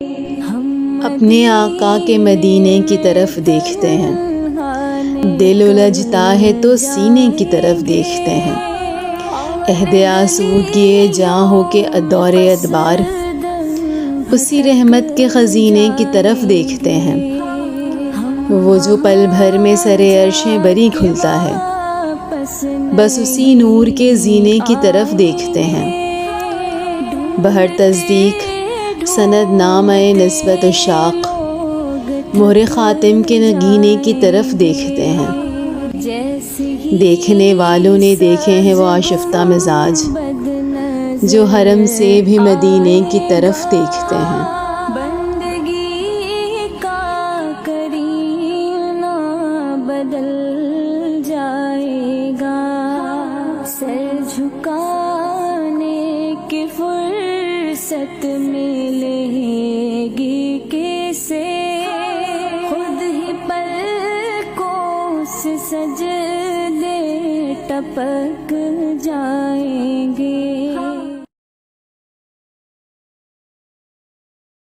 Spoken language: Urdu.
اپنے آقا کے مدینے کی طرف دیکھتے ہیں، دل الجھتا ہے تو سینے کی طرف دیکھتے ہیں، عہد آسودگی جاں ہو کے دور ادبار اسی رحمت کے خزینے کی طرف دیکھتے ہیں، وہ جو پل بھر میں سر عرش بری کھلتا ہے، بس اسی نور کے زینے کی طرف دیکھتے ہیں، بہر تصدیق سند نامہ نسبت الشاق مہر خاتم کے نگینے کی طرف دیکھتے ہیں، دیکھنے والوں نے دیکھے ہیں وہ آشفتہ مزاج جو حرم سے بھی مدینے کی طرف دیکھتے ہیں۔ بندگی کا کرینہ بدل جائے گا، سر جھکانے کی فرصت ملے گی کسے، خود ہی پلکوں سے سجدے ٹپک جائیں گے۔